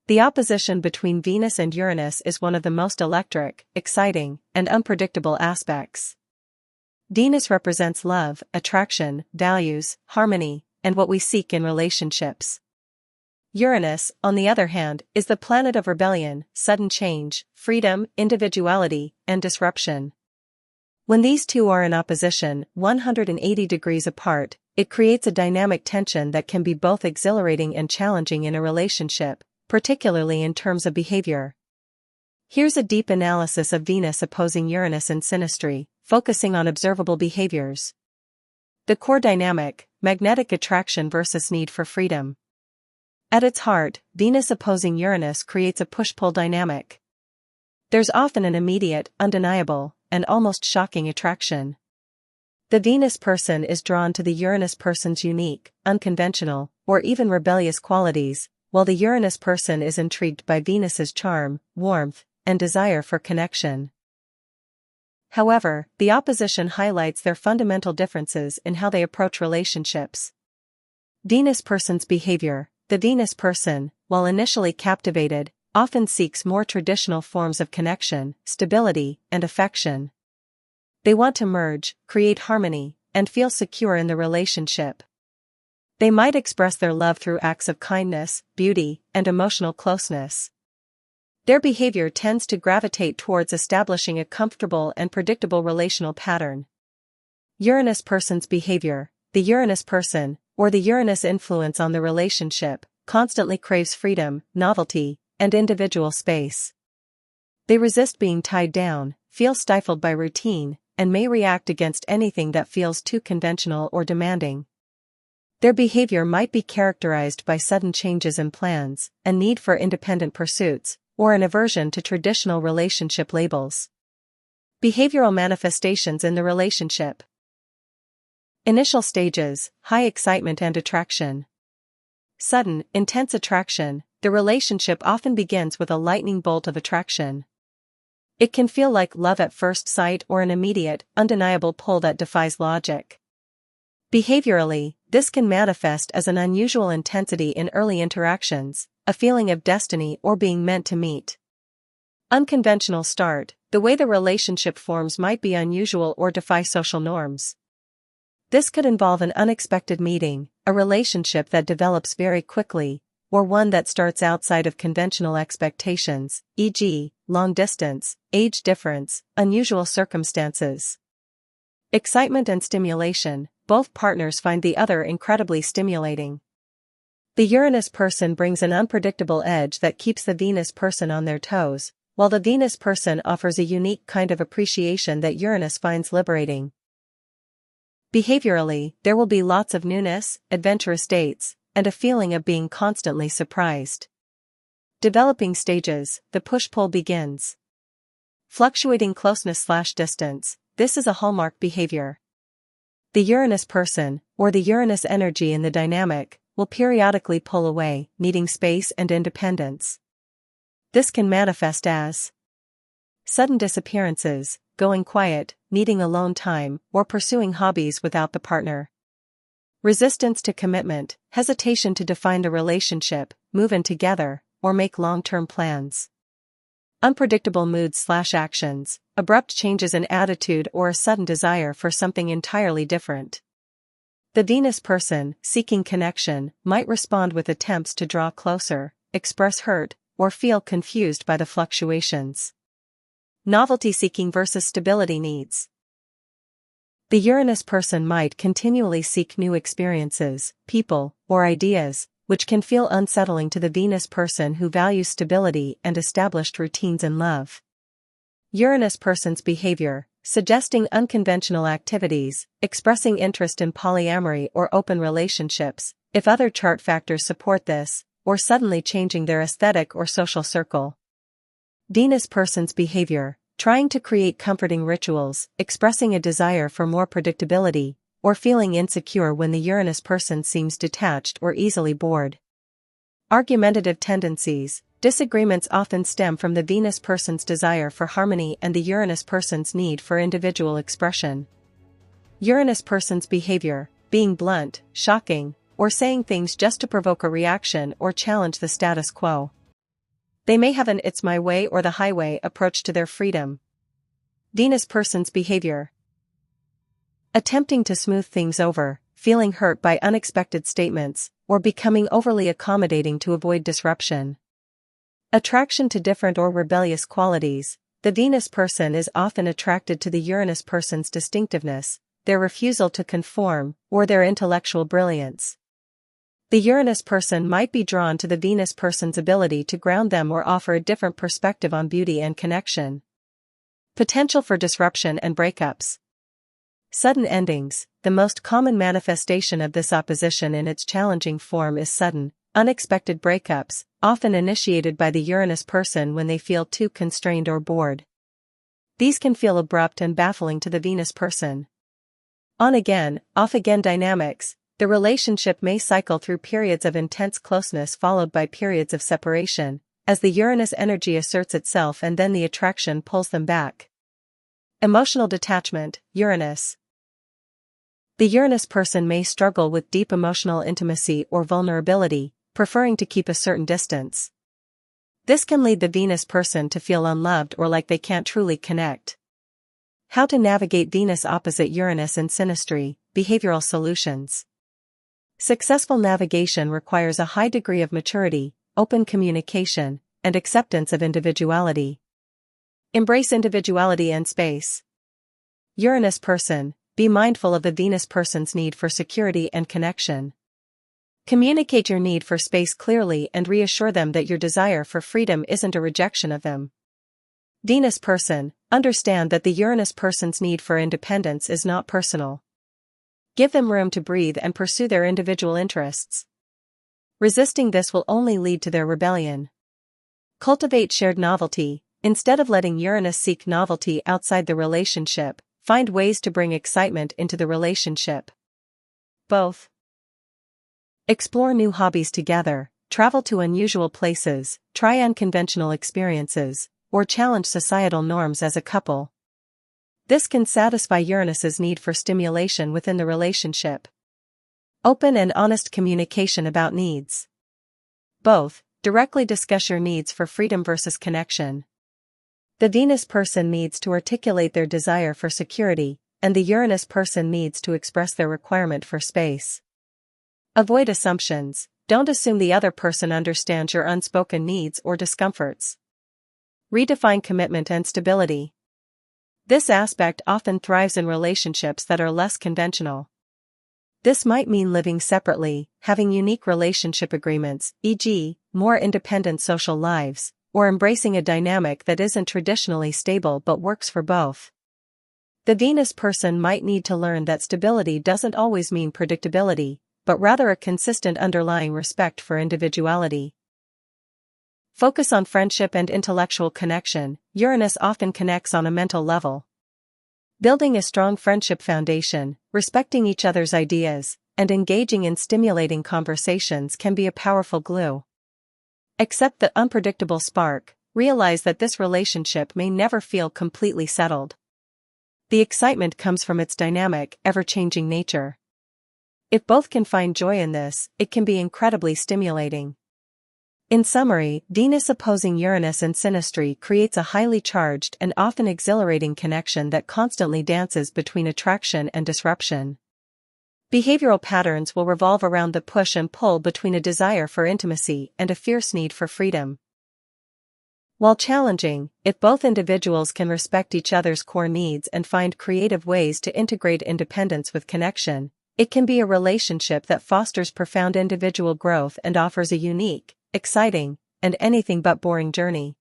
The opposition between Venus and Uranus is one of the most electric, exciting, and unpredictable aspects. Venus represents love, attraction, values, harmony, and what we seek in relationships. Uranus, on the other hand, is the planet of rebellion, sudden change, freedom, individuality, and disruption. When these two are in opposition, 180 degrees apart, it creates a dynamic tension that can be both exhilarating and challenging in a relationship, particularly in terms of behavior. Here's a deep analysis of Venus opposing Uranus in Synastry, focusing on observable behaviors. The core dynamic, magnetic attraction versus need for freedom. At its heart, Venus opposing Uranus creates a push-pull dynamic. There's often an immediate, undeniable, and almost shocking attraction. The Venus person is drawn to the Uranus person's unique, unconventional, or even rebellious qualities, while the Uranus person is intrigued by Venus's charm, warmth, and desire for connection. However, the opposition highlights their fundamental differences in how they approach relationships. Venus person's behavior. The Venus person, while initially captivated, often seeks more traditional forms of connection, stability, and affection. They want to merge, create harmony, and feel secure in the relationship. They might express their love through acts of kindness, beauty, and emotional closeness. Their behavior tends to gravitate towards establishing a comfortable and predictable relational pattern. Uranus person's behavior. The Uranus person, or the Uranus influence on the relationship, constantly craves freedom, novelty, and individual space. They resist being tied down, feel stifled by routine, and may react against anything that feels too conventional or demanding. Their behavior might be characterized by sudden changes in plans, a need for independent pursuits, or an aversion to traditional relationship labels. Behavioral manifestations in the relationship. Initial stages, high excitement and attraction. Sudden, intense attraction. The relationship often begins with a lightning bolt of attraction. It can feel like love at first sight or an immediate, undeniable pull that defies logic. Behaviorally, this can manifest as an unusual intensity in early interactions, a feeling of destiny or being meant to meet. Unconventional start. The way the relationship forms might be unusual or defy social norms. This could involve an unexpected meeting, a relationship that develops very quickly, or one that starts outside of conventional expectations, e.g., long distance, age difference, unusual circumstances. Excitement and stimulation. Both partners find the other incredibly stimulating. The Uranus person brings an unpredictable edge that keeps the Venus person on their toes, while the Venus person offers a unique kind of appreciation that Uranus finds liberating. Behaviorally, there will be lots of newness, adventurous dates, and a feeling of being constantly surprised. Developing stages. The push-pull begins. Fluctuating closeness/distance. This is a hallmark behavior. The Uranus person, or the Uranus energy in the dynamic, will periodically pull away, needing space and independence. This can manifest as sudden disappearances, going quiet, needing alone time, or pursuing hobbies without the partner. Resistance to commitment, hesitation to define the relationship, move in together, or make long-term plans. Unpredictable moods/actions, abrupt changes in attitude or a sudden desire for something entirely different. The Venus person, seeking connection, might respond with attempts to draw closer, express hurt, or feel confused by the fluctuations. Novelty seeking versus stability needs. The Uranus person might continually seek new experiences, people, or ideas, which can feel unsettling to the Venus person who values stability and established routines in love. Uranus person's behavior, suggesting unconventional activities, expressing interest in polyamory or open relationships, if other chart factors support this, or suddenly changing their aesthetic or social circle. Venus person's behavior, trying to create comforting rituals, expressing a desire for more predictability, or feeling insecure when the Uranus person seems detached or easily bored. Argumentative tendencies. Disagreements often stem from the Venus person's desire for harmony and the Uranus person's need for individual expression. Uranus person's behavior, being blunt, shocking, or saying things just to provoke a reaction or challenge the status quo. They may have an "it's my way or the highway" approach to their freedom. Venus person's behavior: attempting to smooth things over, feeling hurt by unexpected statements, or becoming overly accommodating to avoid disruption. Attraction to different or rebellious qualities: the Venus person is often attracted to the Uranus person's distinctiveness, their refusal to conform, or their intellectual brilliance. The Uranus person might be drawn to the Venus person's ability to ground them or offer a different perspective on beauty and connection. Potential for disruption and breakups. Sudden endings: the most common manifestation of this opposition in its challenging form is sudden, unexpected breakups, often initiated by the Uranus person when they feel too constrained or bored. These can feel abrupt and baffling to the Venus person. On-again, off-again dynamics: the relationship may cycle through periods of intense closeness followed by periods of separation, as the Uranus energy asserts itself and then the attraction pulls them back. Emotional detachment, Uranus. The Uranus person may struggle with deep emotional intimacy or vulnerability, preferring to keep a certain distance. This can lead the Venus person to feel unloved or like they can't truly connect. How to navigate Venus opposite Uranus in Synastry, behavioral solutions. Successful navigation requires a high degree of maturity, open communication, and acceptance of individuality. Embrace individuality and space. Uranus person: be mindful of the Venus person's need for security and connection. Communicate your need for space clearly and reassure them that your desire for freedom isn't a rejection of them. Venus person: understand that the Uranus person's need for independence is not personal. Give them room to breathe and pursue their individual interests. Resisting this will only lead to their rebellion. Cultivate shared novelty: instead of letting Uranus seek novelty outside the relationship, find ways to bring excitement into the relationship. Both. Explore new hobbies together, travel to unusual places, try unconventional experiences, or challenge societal norms as a couple. This can satisfy Uranus's need for stimulation within the relationship. Open and honest communication about needs. Both. Directly discuss your needs for freedom versus connection. The Venus person needs to articulate their desire for security, and the Uranus person needs to express their requirement for space. Avoid assumptions: don't assume the other person understands your unspoken needs or discomforts. Redefine commitment and stability. This aspect often thrives in relationships that are less conventional. This might mean living separately, having unique relationship agreements, e.g., more independent social lives, or embracing a dynamic that isn't traditionally stable but works for both. The Venus person might need to learn that stability doesn't always mean predictability, but rather a consistent underlying respect for individuality. Focus on friendship and intellectual connection: Uranus often connects on a mental level. Building a strong friendship foundation, respecting each other's ideas, and engaging in stimulating conversations can be a powerful glue. Accept the unpredictable spark: realize that this relationship may never feel completely settled. The excitement comes from its dynamic, ever-changing nature. If both can find joy in this, it can be incredibly stimulating. In summary, Venus opposing Uranus in Synastry creates a highly charged and often exhilarating connection that constantly dances between attraction and disruption. Behavioral patterns will revolve around the push and pull between a desire for intimacy and a fierce need for freedom. While challenging, if both individuals can respect each other's core needs and find creative ways to integrate independence with connection, it can be a relationship that fosters profound individual growth and offers a unique, exciting, and anything but boring journey.